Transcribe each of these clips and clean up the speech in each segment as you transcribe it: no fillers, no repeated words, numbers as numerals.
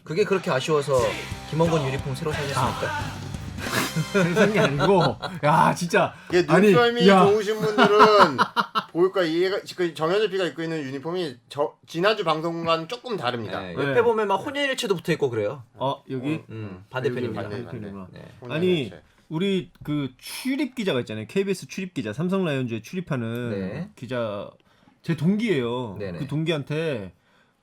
그게 그렇게 아쉬워서 김원곤 유니폼 새로 사셨습니까? 그런 게 아니고 야 진짜 이게 눈썰미 좋으신 분들은 보일까 얘가 지금 정현재 B가 입고 있는 유니폼이 지난주 방송과는 조금 다릅니다. 네, 옆에 보면 막 혼연일체도 붙어 있고 그래요. 여기 반대편입니다. 반대편이구나. 네. 아니 우리 그 출입 기자가 있잖아요. KBS 출입 기자 삼성 라이온즈에 출입하는 네. 기자 제 동기예요. 네네. 그 동기한테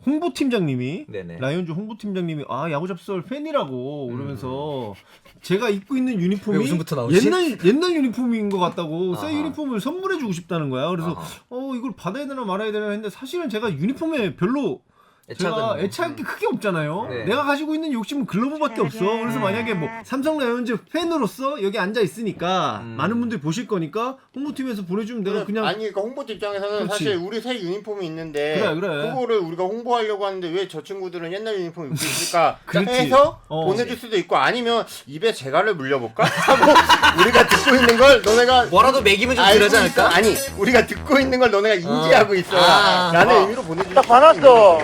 홍보팀장님이 네네. 라이온즈 홍보팀장님이 야구 잡설 팬이라고 그러면서 제가 입고 있는 유니폼이 왜 웃음부터 나오지? 옛날 유니폼인 것 같다고 새 아하. 유니폼을 선물해주고 싶다는 거야. 그래서 이걸 받아야 되나 말아야 되나 했는데 사실은 제가 유니폼에 별로 제가 애착이 크게 없잖아요. 네. 내가 가지고 있는 욕심은 글러브밖에 없어. 그래서 만약에 뭐 삼성 라이온즈 팬으로서 여기 앉아 있으니까 많은 분들이 보실 거니까 홍보팀에서 보내주면 내가 그냥 아니 그러니까 홍보팀 입장에서는 그렇지. 사실 우리 새 유니폼이 있는데 그래. 그거를 우리가 홍보하려고 하는데 왜 저 친구들은 옛날 유니폼 입고 있을까 그렇지. 해서 보내줄 수도 있고 아니면 입에 재갈을 물려볼까 하고 우리가 듣고 있는 걸 너네가 뭐라도 먹이면 좀 그러지 않을까? 아니 우리가 듣고 있는 걸 너네가 인지하고 있어 라는 의미로 보내줄 딱 받았어.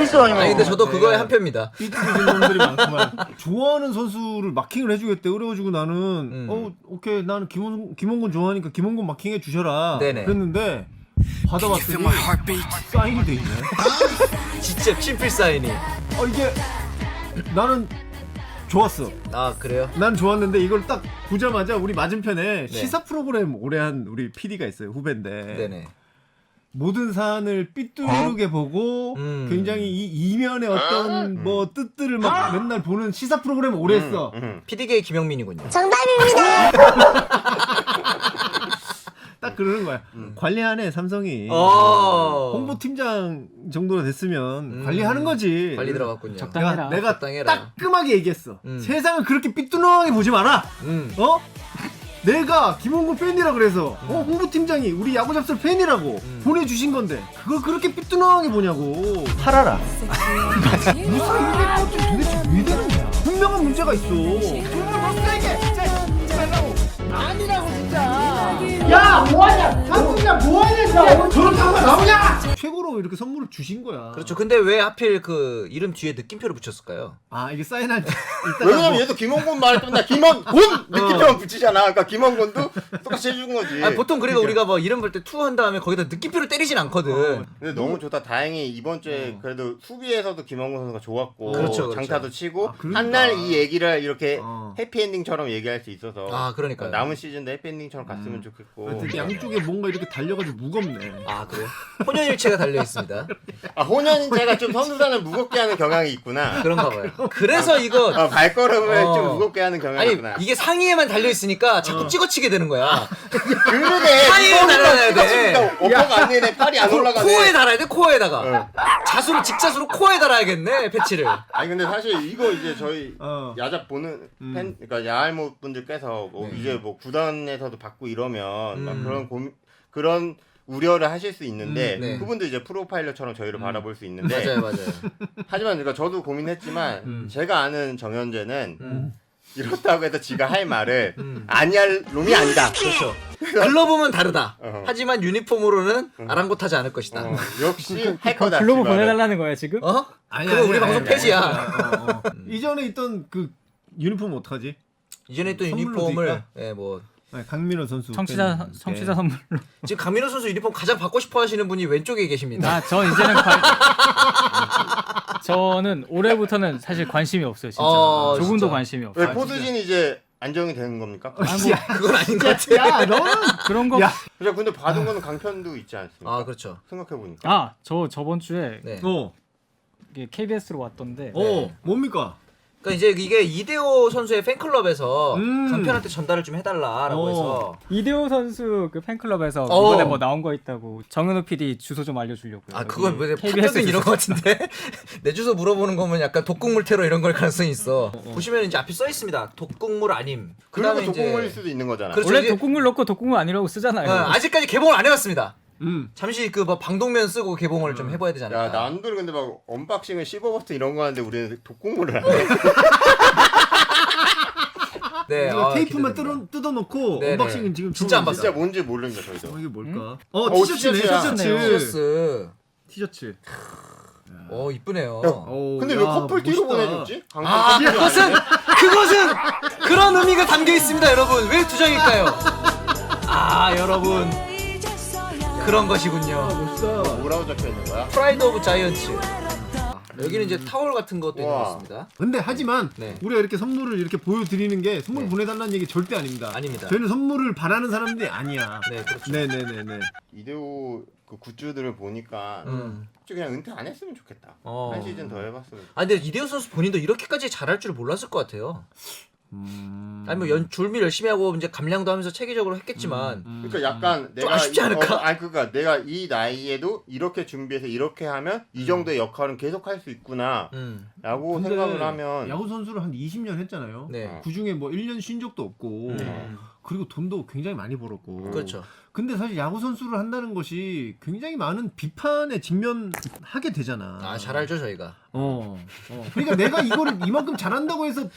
있어. 아니 근데 저도 그거에 한 표입니다. 삐뚤어진 놈들이 많구만. 좋아하는 선수를 마킹을 해주겠대. 그래가지고 나는 오케이 나는 김원곤 좋아하니까 김원곤 마킹해 주셔라. 네네. 그랬는데 받아봤더니 사인이 돼 있네. 진짜 친필 사인이. 이게 나는 좋았어. 아 그래요? 난 좋았는데 이걸 딱 보자마자 우리 맞은편에 시사 프로그램 오래 한 우리 PD가 있어요. 후배인데. 네네. 모든 사안을 삐뚤게 보고 굉장히 이 이면의 어떤 뭐 뜻들을 막 맨날 보는 시사 프로그램 오래 했어. PD계의 김영민이군요. 정답입니다. 딱 그러는 거야. 관리하네 삼성이. 홍보팀장 정도로 됐으면 관리하는 거지. 관리 들어갔군요. 내가 적당해라. 따끔하게 얘기했어. 세상을 그렇게 삐뚤하게 보지 마라. 내가 김원곤 팬이라 그래서 홍보팀장이 우리 야구 잡설 팬이라고 보내주신 건데 그걸 그렇게 삐뚤하게 보냐고. 팔아라. 무슨 이게 도대체 왜 되는 거야? 분명한 문제가 있어. 아니라고 진짜. 야 뭐하냐? 한국이야 뭐하냐 진짜. 저런 상관 나오냐? 최고로 이렇게 선물을 주신 거야. 그렇죠. 근데 왜 하필 그 이름 뒤에 느낌표를 붙였을까요? 이게 사인할 때 왜냐면 얘도 김원곤 말할 때마다 김원곤 느낌표만 붙이잖아. 그러니까 김원곤도 똑같이 해준 거지. 보통 그리고 우리가 뭐 이름 볼 때 투 한 다음에 거기다 느낌표를 때리진 않거든. 근데 너무 좋다. 다행히 이번 주에 그래도 수비에서도 김원곤 선수가 좋았고 그렇죠. 장타도 치고 그러니까. 한날 이 얘기를 이렇게 해피엔딩처럼 얘기할 수 있어서 그러니까요. 남은 시즌도 해피엔딩처럼 갔으면 좋겠고. 근데 양쪽에 뭔가 이렇게 달려가지고 무겁네. 그래요? 혼연일체가 달려 있습니다. 혼연인체가 좀 선수단을 무겁게 하는 경향이 있구나. 그런가 봐요. 그래서 이거 발걸음을 좀 무겁게 하는 경향이 있구나. 이게 상의에만 달려 있으니까 자꾸 찍어치게 되는 거야. 그러게. 하의에 달아야 돼. 어퍼가 안 되네. 팔이 안 올라가네. 코에 달아야 돼. 코에다가. 직자수로 코에 달아야겠네. 패치를. 아니 근데 사실 이거 이제 저희 야잡 보는 팬, 그러니까 야알모 분들께서 뭐 이제 뭐 구단에서도 받고 이러면 막 그런 우려를 하실 수 있는데 그분도 이제 프로파일러처럼 저희를 바라볼 수 있는데 맞아요. 하지만 그러니까 저도 고민했지만 제가 아는 정현재는 이렇다고 해서 지가 할 말을 아니할 놈이 아니다. 그렇죠. 글러브는 다르다. 하지만 유니폼으로는 아랑곳하지 않을 것이다. 역시 할 거다. 글로브 보내달라는 거야 지금? 그거 우리 방송 폐지야. 이전에 있던 그 유니폼 어떡하지? 이전에 있던 선물로 유니폼을 드릴까? 강민호 선수 청취자 선물로. 지금 강민호 선수 유니폼 가장 받고 싶어 하시는 분이 왼쪽에 계십니다. 저 이제는 저는 올해부터는 사실 관심이 없어요 진짜. 조금도 진짜. 관심이 없어요. 왜 포수진이 이제 안정이 되는 겁니까? 그건 아닌 것 같아. 야 너는 그런 거. 그죠? 근데 받은 거는 강편도 있지 않습니까? 그렇죠. 생각해 보니까. 저 저번 주에 네. KBS로 왔던데. 뭡니까? 그러니까 이제 이게 이대호 선수의 팬클럽에서 강편한테 전달을 좀 해달라라고 해서 이대호 선수 그 팬클럽에서 이번에 뭐 나온 거 있다고 정현우 PD 주소 좀 알려주려고요. 그건 왜 판정은 이런 거 같은데 내 주소 물어보는 거면 약간 독극물 테러 이런 걸 가능성이 있어. 보시면 이제 앞에 써 있습니다. 독극물 아님. 그리고 독극물일 수도 있는 거잖아. 그렇죠. 원래 독극물 넣고 독극물 아니라고 쓰잖아요. 아직까지 개봉을 안 해봤습니다. 잠시 그 뭐 방독면 쓰고 개봉을 좀 해봐야 되지 않을까. 야 남들 근데 막 언박싱을 15버튼 이런 거 하는데 우리는 독극물을 안 해. 네, 테이프만 뜯어놓고 언박싱은 지금 진짜 안 봤어요. 진짜 뭔지 모릅니다 저희도. 이게 뭘까? 티셔츠네. 티셔츠. 티셔츠. 티셔츠. 이쁘네요. 근데 왜 커플 뒤로 보내줬지? 그것은 그런 의미가 담겨 있습니다, 여러분. 왜 두 장일까요? 여러분 그런 것이군요. 멋있다. 뭐라고 적혀 있는 거야? 프라이드 오브 자이언츠. 여기는 이제 타월 같은 것도 있는 것 우와. 같습니다. 근데 하지만 네. 우리가 이렇게 선물을 이렇게 보여드리는 게 선물 네. 보내달라는 얘기 절대 아닙니다. 아닙니다. 저희는 선물을 바라는 사람들이 아니야. 네, 그렇죠. 네네네네. 이데오 그 굿즈들을 보니까 그냥 은퇴 안 했으면 좋겠다. 한 시즌 더 해봤으면. 근데 이대호 선수 본인도 이렇게까지 잘할 줄 몰랐을 것 같아요. 아니 뭐 줄미 열심히 하고 이제 감량도 하면서 체계적으로 했겠지만 그러니까 약간 내가 아쉽지 않을까? 그러니까 내가 이 나이에도 이렇게 준비해서 이렇게 하면 이 정도의 역할은 계속 할 수 있구나라고 근데 생각을 하면 야구 선수를 한 20년 했잖아요. 네. 그 중에 뭐 1년 쉰 적도 없고 그리고 돈도 굉장히 많이 벌었고. 그렇죠. 근데 사실 야구 선수를 한다는 것이 굉장히 많은 비판에 직면하게 되잖아. 잘 알죠 저희가. 그러니까 내가 이거를 이만큼 잘한다고 해서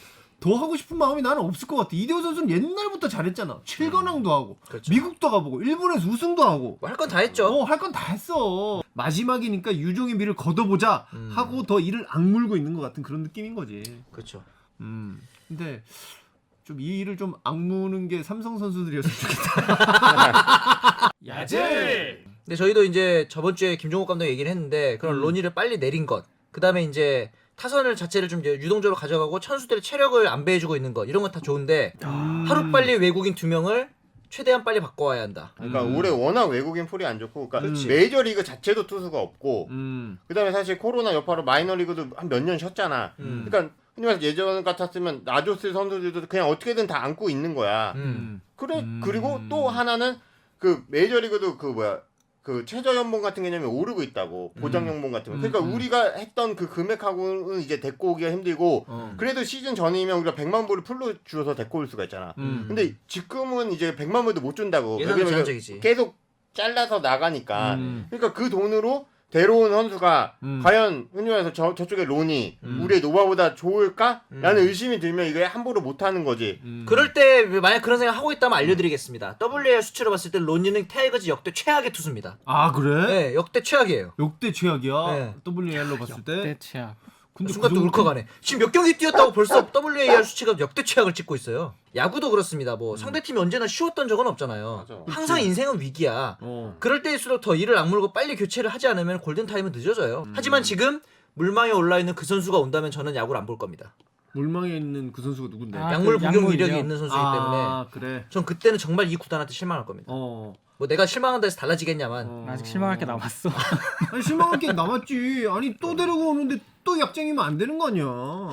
더 하고 싶은 마음이 나는 없을 것 같아. 이대호 선수는 옛날부터 잘했잖아. 7관왕도 하고 그렇죠. 미국도 가보고 일본에서 우승도 하고 할 건 다 했죠. 할 건 다 했어. 마지막이니까 유종의 미를 걷어보자 하고 더 이를 악물고 있는 것 같은 그런 느낌인 거지. 그렇죠. 근데 좀 이 일을 좀 악무는 게 삼성 선수들이었으면 좋겠다. 야제. 근데 저희도 이제 저번 주에 김종국 감독이 얘기를 했는데 그런 로니를 빨리 내린 것, 그 다음에 이제 타선을 자체를 좀 이제 유동적으로 가져가고 선수들의 체력을 안배해주고 있는 것, 이런 건 다 좋은데 하루 빨리 외국인 2명을 최대한 빨리 바꿔와야 한다. 그러니까 올해 워낙 외국인 풀이 안 좋고, 그러니까 메이저리그 자체도 투수가 없고, 그다음에 사실 코로나 여파로 마이너리그도 한 몇 년 쉬었잖아. 그러니까 흔히 말해서 예전 같았으면 나조스 선수들도 그냥 어떻게든 다 안고 있는 거야. 그리고 또 하나는 그 메이저리그도 그 최저 연봉 같은 개념이 오르고 있다고. 보장 연봉 같은 거. 그러니까 우리가 했던 그 금액하고는 이제 데리고 오기가 힘들고, 그래도 시즌 전이면 우리가 100만 불을 풀로 주어서 데리고 올 수가 있잖아. 근데 지금은 이제 100만 불도 못 준다고. 예산은 왜냐면 제한적이지. 계속 잘라서 나가니까. 그러니까 그 돈으로 데려온 선수가 과연 흔히 말해서 저쪽에 로니 우리의 노바보다 좋을까? 라는 의심이 들면 이게 함부로 못하는 거지. 그럴 때 만약 그런 생각 하고 있다면 알려드리겠습니다. WAR 수치로 봤을 때 로니는 타이거즈 역대 최악의 투수입니다. 아 그래? 네, 역대 최악이에요. 역대 최악이야. 네. WAR로 봤을 때. 네, 최악. 근데 순간 그 또 정도- 울컥하네. 지금 몇 경기 뛰었다고 벌써 WAR 수치가 역대 최악을 찍고 있어요. 야구도 그렇습니다. 뭐 상대팀이 언제나 쉬웠던 적은 없잖아요. 맞아. 항상 인생은 위기야. 어. 그럴 때일수록 더 이를 악물고 빨리 교체를 하지 않으면 골든타임은 늦어져요. 하지만 지금 물망에 올라있는 그 선수가 온다면 저는 야구를 안 볼 겁니다. 물망에 있는 그 선수가 누군데? 약물 그 복용 약물이요? 이력이 있는 선수이기 때문에 그래. 전 그때는 정말 이 구단한테 실망할 겁니다. 뭐 내가 실망한다 해서 달라지겠냐만. 아직 실망할 게 남았어. 아니 실망할 게 남았지. 아니 또 데리고 오는데 또 약쟁이면 안 되는 거 아니야.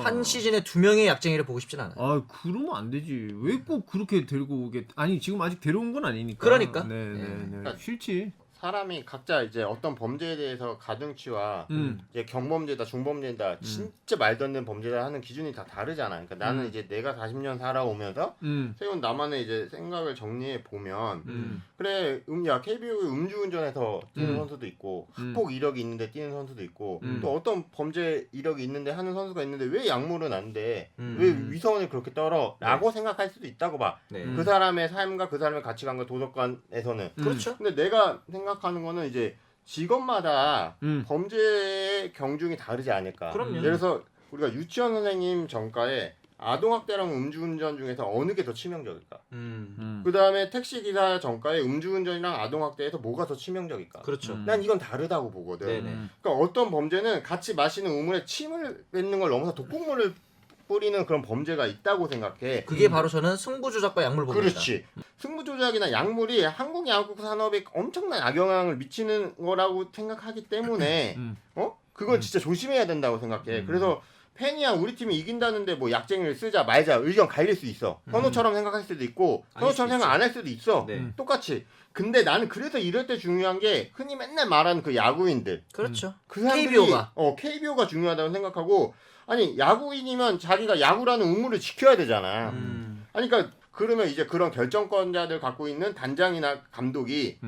한 시즌에 2명의 약쟁이를 보고 싶진 않아요. 아 그러면 안 되지. 왜 꼭 그렇게 데리고 오게? 아니 지금 아직 데려온 건 아니니까. 그러니까. 네네네. 싫지. 사람이 각자 이제 어떤 범죄에 대해서 가중치와 이제 경범죄다, 중범죄다, 진짜 말도 안 되는 범죄다 하는 기준이 다 다르잖아. 그러니까 나는 이제 내가 40년 살아오면서 세운 나만의 이제 생각을 정리해 보면 그래, 야 KBO 음주운전해서 뛰는 선수도 있고 학폭 이력이 있는데 뛰는 선수도 있고 또 어떤 범죄 이력이 있는데 하는 선수가 있는데 왜 약물은 안 돼? 왜 위선을 그렇게 떨어? 라고 생각할 수도 있다고 봐. 네. 그 사람의 삶과 그 사람의 가치관과 도덕관에서는. 그렇죠. 근데 내가 생각하는 거는 이제 직업마다 범죄의 경중이 다르지 않을까. 그럼요. 예를 들어서 우리가 유치원 선생님 전과에 아동학대랑 음주운전 중에서 어느 게 더 치명적일까? 그 다음에 택시기사 전과에 음주운전이랑 아동학대에서 뭐가 더 치명적일까? 그렇죠. 난 이건 다르다고 보거든. 네네. 그러니까 어떤 범죄는 같이 마시는 우물에 침을 뱉는 걸 넘어서 독극물을 뿌리는 그런 범죄가 있다고 생각해. 그게 바로 저는 승부 조작과 약물 범죄다. 그렇지. 승부 조작이나 약물이 한국 야구 산업에 엄청난 악영향을 미치는 거라고 생각하기 때문에 그건 진짜 조심해야 된다고 생각해. 그래서 팬이야 우리 팀이 이긴다는데 뭐 약쟁이를 쓰자 말자 의견 갈릴 수 있어. 현호처럼 생각할 수도 있고 현호처럼 생각 안 할 수도 있어. 네. 똑같이. 근데 나는 그래서 이럴 때 중요한 게 흔히 맨날 말하는 그 야구인들. 그렇죠. 그 사람들이 KBO가. KBO가 중요하다고 생각하고, 아니 야구인이면 자기가 야구라는 의무를 지켜야 되잖아. 아니 그러니까 그러면 이제 그런 결정권자들 갖고 있는 단장이나 감독이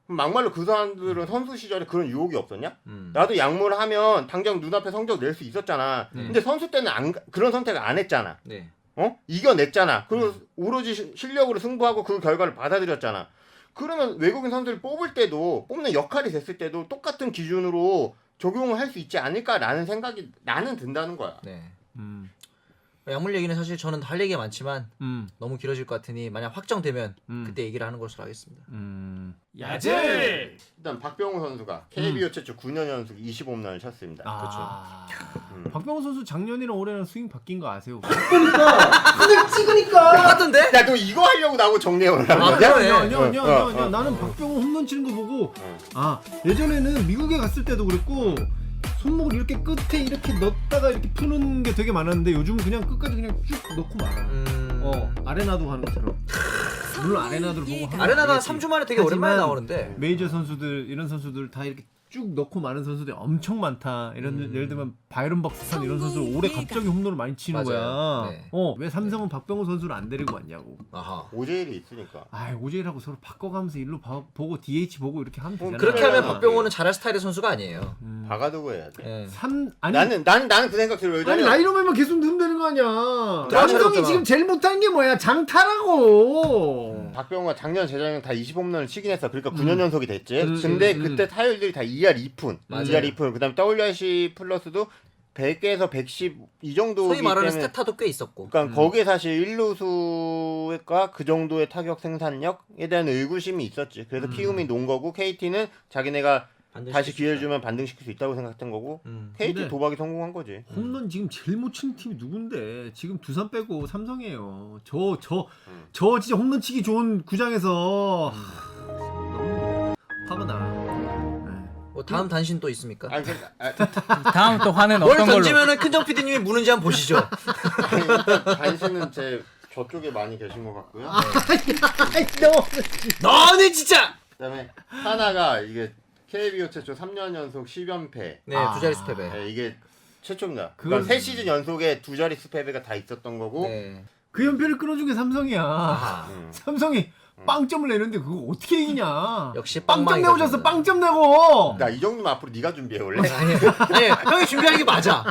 막말로 그 사람들은 선수 시절에 그런 유혹이 없었냐? 나도 약물을 하면 당장 눈앞에 성적 낼 수 있었잖아. 근데 선수 때는 그런 선택을 안 했잖아. 네. 이겨냈잖아. 그리고 오로지 실력으로 승부하고 그 결과를 받아들였잖아. 그러면 외국인 선수를 뽑을 때도, 뽑는 역할이 됐을 때도 똑같은 기준으로 적용을 할 수 있지 않을까라는 생각이 나는 든다는 거야. 네. 음. 약물 얘기는 사실 저는 할 얘기가 많지만 음. 너무 길어질 것 같으니 만약 확정되면 그때 얘기를 하는 것으로 하겠습니다. 야제. 일단 박병호 선수가 KBO 최초 9년 연속 25홈런을 쳤습니다. 박병호 선수 작년이랑 올해랑 스윙 바뀐 거 아세요? 그냥 찍으니까. 똑같던데? 야, 너 이거 하려고 나하고 정리해 오라고 아, 그러냐? 그러네. 아니야. 나는 박병호 홈런 치는 거 보고 예전에는 미국에 갔을 때도 그랬고 손목을 이렇게 끝에 이렇게 넣었다가 이렇게 푸는 게 되게 많았는데 요즘은 그냥 끝까지 그냥 쭉 넣고 말아. 아레나도 하는 것처럼. 물론 아레나도를 보고 하면 아레나가 알겠지. 3주 만에 되게 오랜만에 하지만 나오는데 메이저 선수들 이런 선수들 다 이렇게 쭉 넣고 많은 선수들이 엄청 많다. 이런 예를 들면 바이런 벅스턴 이런 선수들 올해 갑자기 홈런을 많이 치는 맞아요. 거야. 네. 왜 삼성은 박병호 선수를 안 데리고 왔냐고. 아하. 오재일이 있으니까. 오재일하고 서로 바꿔가면서 일로 보고 DH 보고 이렇게 하면 되잖아. 그렇게 하면 네. 박병호는 잘할 스타일의 선수가 아니에요. 박아두고 해야 돼. 예. 아니 나는 그 생각 들어요. 아니 라이너맨만 계속 넣으면 되는 거 아니야. 나는 삼성이 잘했잖아. 지금 제일 못하는 게 뭐야? 장타라고. 박병호가 작년 재작년 다 20홈런을 치긴 했어. 그러니까 9년 연속이 됐지. 근데 그때 타율들이 다 2할 2푼, 맞아요. 2할 2푼. 그다음에 WRC 플러스도 100에서 110 이 정도이기 소위 말하는 때문에 스태타도 꽤 있었고. 그러니까 거기에 사실 일루수가 그 정도의 타격 생산력에 대한 의구심이 있었지. 그래서 키움이 놓은 거고 KT는 자기네가 다시 기회를 주면 반등시킬 수 있다고 생각했던 거고 KT 근데 도박이 성공한 거지. 홈런 지금 제일 못 치는 팀이 누군데? 지금 두산 빼고 삼성이에요. 저 진짜 홈런 치기 좋은 구장에서 너무 화가 나. 뭐 다음 단신 또 있습니까? 아니, 다음 또 화는 뭘 어떤 걸로? 던지면은 큰정 PD님이 무는지 한번 보시죠. 단신은 제 저쪽에 많이 계신 것 같고요. 너는 진짜. 그다음에 하나가 이게 KBO 최초 3년 연속 10연패. 네, 두 자릿수 패배. 네, 이게 최초입니다. 그러니까 3시즌 연속에 두 자릿수 패배가 다 있었던 거고. 네. 그 연패를 끊어준 게 삼성이야. 삼성이 빵점을 내는데 그거 어떻게 이기냐? 역시 빵점 내고 졌어. 빵망이거든요. 빵점 내고. 나 이 정도면 앞으로 네가 준비해 원래. 아니, 형이 준비하는 게 맞아.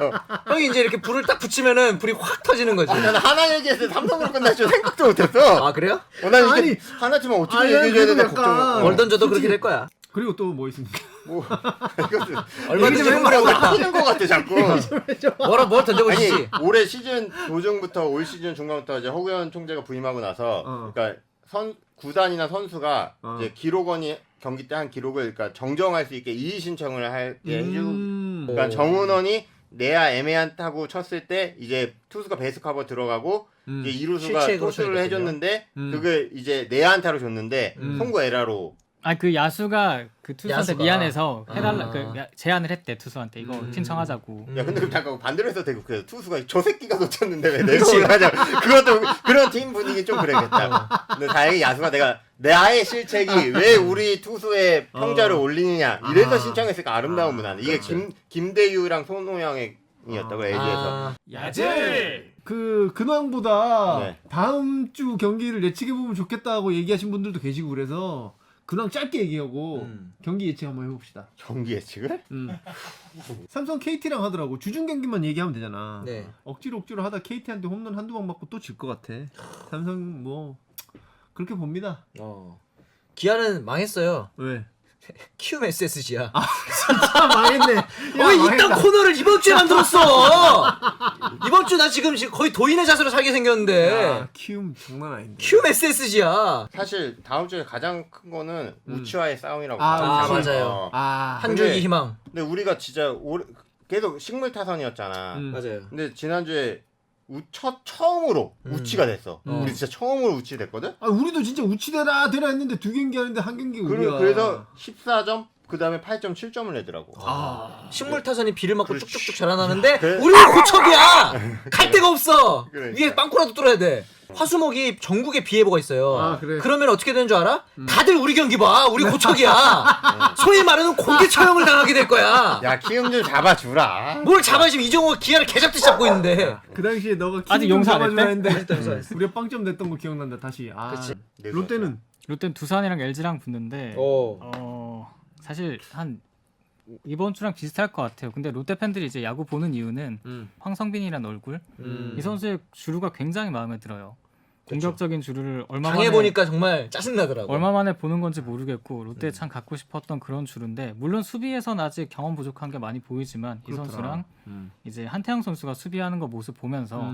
형이 이제 이렇게 불을 딱 붙이면은 불이 확 터지는 거지. 나는 하나 얘기했을 때 삼성으로 끝날 줄 생각도 못했어. 아 그래요? 난 이게 아니, 하나쯤은 어떻게 아니, 얘기해줘야 되나 그래도 걱정. 약간 뭘 던져도 그렇게 솔직히- 될 거야. 그리고 또 뭐 있습니까? 뭐 이것도 얼마든지 얘기 좀 흥분하고 있다. 하는 것 같아 자꾸. 뭘 아니 던져보시지. 올해 시즌 도중부터 올 시즌 중간부터 이제 허구현 총재가 부임하고 나서 그러니까 구단이나 선수가 이제 기록원이 경기 때 한 기록을 그러니까 정정할 수 있게 이의 신청을 하게 해주고 그러니까 정은원이 내야 애매한 타구 쳤을 때 이제 투수가 베이스 커버 들어가고 이제 이루수가 실책으로 토스를 처리됐군요. 해줬는데 그게 이제 내야 안타로 줬는데 송구 에라로 그 야수가 그 투수한테 야수가. 미안해서 해달라 아. 제안을 했대 투수한테 이거 신청하자고. 야 근데 잠깐 반대로 해서 되고 그래 투수가 저 새끼가 놓쳤는데 왜 내가 하자 그것도 그런 팀 분위기 좀 그래야겠다. 근데 다행히 야수가 나의 실책이 왜 우리 투수의 평자를 올리느냐 이래서 신청했으니까 아름다운 문화는 이게 김대유랑 손호영이었다고 LG에서 야제. 그 근황보다 네. 다음 주 경기를 예측해 보면 좋겠다고 얘기하신 분들도 계시고 그래서 근황 짧게 얘기하고 경기 예측 한번 해봅시다. 경기 예측을? 삼성 KT랑 하더라고. 주중 경기만 얘기하면 되잖아. 네. 억지로 하다 KT한테 홈런 한두 방 맞고 또 질 것 같아. 삼성 뭐 그렇게 봅니다. 기아는 망했어요. 왜? 키움 SSG야. 아 망했네. 야, 왜 이딴 망했다. 코너를 이번 주에 만들었어? 이번 주 나 지금 거의 도인의 자세로 살게 생겼는데. 야, 키움 장난 아닌데. 키움 SSG야. 사실 다음 주에 가장 큰 거는 우치와의 싸움이라고 아, 생각해요. 맞아요. 아, 한 줄기 희망. 근데 우리가 진짜 계속 식물 타선이었잖아. 맞아요. 근데 지난주에 처음으로 우치가 됐어. 우리 진짜 처음으로 우치 됐거든. 아 우리도 진짜 우치되라 되라 했는데 두 경기 하는데 한 경기 우리야. 그래서 14점 그 다음에 8.7점을 내더라고. 식물 타선이 비를 맞고 쭉쭉쭉 자라나는데 그래. 우리는 고척이야. 갈 데가 없어. 그러니까. 위에 빵꾸라도 뚫어야 돼. 화수목이 전국에 비 예보가 있어요. 아, 그래. 그러면 어떻게 되는 줄 알아? 다들 우리 경기 봐. 우리 고척이야. 소위 말하는 공개 처형을 당하게 될 거야. 야 키움 좀 잡아주라. 뭘 잡아 지금 이정호가 기아를 개잡듯이 잡고 있는데. 그 당시에 너가 아직 키움 용서 안 잡아주라 했대? 했는데 우리가 빵점 냈던 거 기억난다. 다시. 그치. 롯데는 롯데는 두산이랑 LG랑 붙는데 사실 한 이번 주랑 비슷할 것 같아요. 근데 롯데 팬들이 이제 야구 보는 이유는 황성빈이란 얼굴 이 선수의 주루가 굉장히 마음에 들어요. 공격적인 주루를 얼마 당해 만에 보니까 정말 짜증 나더라고. 얼마 만에 보는 건지 모르겠고 롯데 참 갖고 싶었던 그런 주루인데 물론 수비에선 아직 경험 부족한 게 많이 보이지만 이 그렇더라. 선수랑 이제 한태영 선수가 수비하는 거 모습 보면서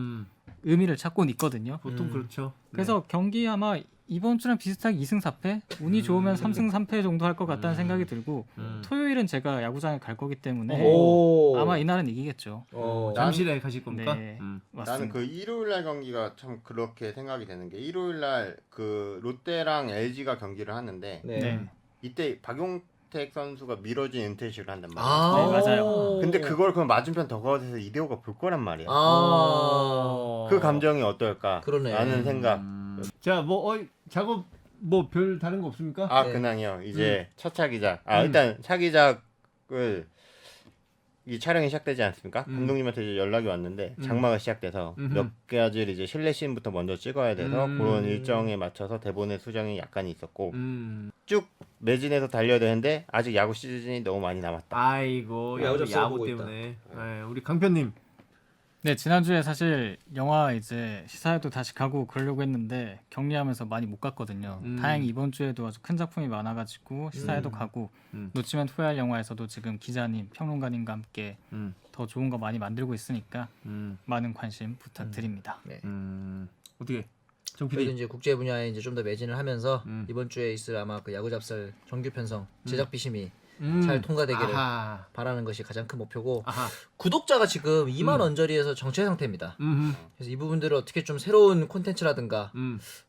의미를 찾고는 있거든요. 보통 그렇죠. 그래서 경기 아마 이번 주랑 비슷하게 2승 4패, 운이 좋으면 3승 3패 정도 할 것 같다는 생각이 들고 토요일은 제가 야구장에 갈 거기 때문에 오. 아마 이날은 이기겠죠. 잠실에 가실 겁니까? 네, 맞습니다. 나는 그 일요일 날 경기가 참 그렇게 생각이 되는 게 일요일 날 그 롯데랑 LG가 경기를 하는데 네. 이때 박용택 선수가 미뤄진 은퇴식을 한단 말이야. 네, 맞아요. 근데 그걸 그럼 맞은편 더가웃에서 이대호가 볼 거란 말이야. 아. 그 감정이 어떨까? 그러네. 라는 생각. 자, 뭐 작업 뭐 별 다른 거 없습니까? 아 네. 근황이요. 이제 첫 차기작. 일단 차기작을 이 촬영이 시작되지 않습니까? 감독님한테 이제 연락이 왔는데 장마가 시작돼서 몇 가지를 이제 실내 씬부터 먼저 찍어야 돼서 그런 일정에 맞춰서 대본의 수정이 약간 있었고 쭉 매진해서 달려야 되는데 아직 야구 시즌이 너무 많이 남았다. 아이고 야구 잡설 야구 보고 때문에. 네, 우리 강편님. 네, 지난주에 사실 영화 이제 시사회도 다시 가고 그러려고 했는데 격리하면서 많이 못 갔거든요. 다행히 이번 주에도 아주 큰 작품이 많아가지고 시사회도 가고 놓치면 후회할 영화에서도 지금 기자님, 평론가님과 함께 더 좋은 거 많이 만들고 있으니까 많은 관심 부탁드립니다. 네. 어떻게? 정 저희도 PD. 이제 국제 분야에 이제 좀 더 매진을 하면서 이번 주에 있을 아마 그 야구 잡설 정규 편성 제작 비심이 잘 통과되기를 아하. 바라는 것이 가장 큰 목표고 아하. 구독자가 지금 2만 언저리에서 정체 상태입니다. 그래서 이 부분들을 어떻게 좀 새로운 콘텐츠라든가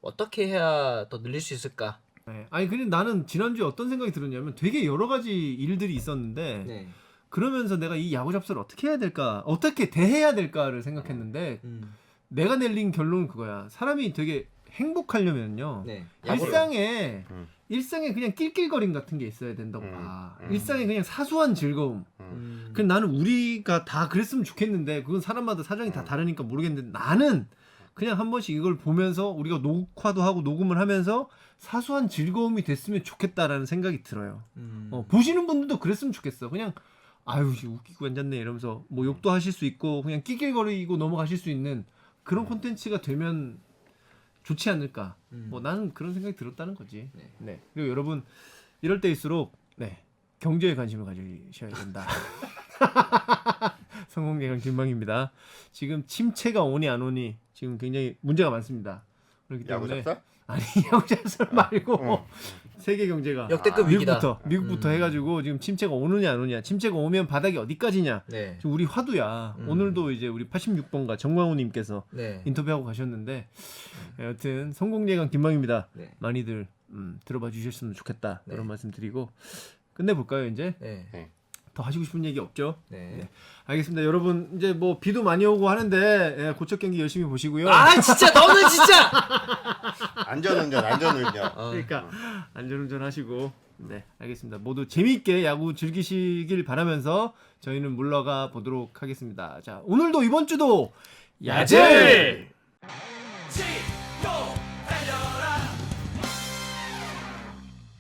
어떻게 해야 더 늘릴 수 있을까? 네. 아니 근데 나는 지난주에 어떤 생각이 들었냐면 되게 여러 가지 일들이 있었는데 네. 그러면서 내가 이 야구 잡설을 어떻게 해야 될까, 어떻게 대해야 될까를 생각했는데 내가 내린 결론은 그거야. 사람이 되게 행복하려면요. 네. 일상에 그냥 낄낄거림 같은 게 있어야 된다고 봐. 일상에 그냥 사소한 즐거움. 그 나는 우리가 다 그랬으면 좋겠는데 그건 사람마다 사정이 다 다르니까 모르겠는데 나는 그냥 한 번씩 이걸 보면서 우리가 녹화도 하고 녹음을 하면서 사소한 즐거움이 됐으면 좋겠다라는 생각이 들어요. 보시는 분들도 그랬으면 좋겠어. 그냥 아유 웃기고 앉았네 이러면서 뭐 욕도 하실 수 있고 그냥 낄낄거리고 넘어가실 수 있는 그런 콘텐츠가 되면 좋지 않을까. 뭐 나는 그런 생각이 들었다는 거지. 네. 그리고 여러분 이럴 때일수록 경제에 관심을 가지셔야 된다. 성공예감 김방입니다. 지금 침체가 오니 안 오니 지금 굉장히 문제가 많습니다. 그렇기 야구 때문에 잡설? 아니 야구 잡설 말고 세계 경제가 역대급 위기다. 미국부터 해가지고 지금 침체가 오느냐 안 오느냐. 침체가 오면 바닥이 어디까지냐. 네. 지금 우리 화두야. 오늘도 이제 우리 86번가 정광훈님께서 네. 인터뷰하고 가셨는데 여튼 성공예감 김방입니다. 네. 많이들 들어봐 주셨으면 좋겠다. 네. 이런 말씀 드리고 끝내볼까요 이제? 네. 더 하시고 싶은 얘기 없죠? 네. 알겠습니다. 여러분 이제 뭐 비도 많이 오고 하는데 고척 경기 열심히 보시고요. 아 진짜 너는 진짜. 안전운전. 그러니까 안전운전 하시고 네 알겠습니다. 모두 재미있게 야구 즐기시길 바라면서 저희는 물러가 보도록 하겠습니다. 자 오늘도 이번 주도 야질!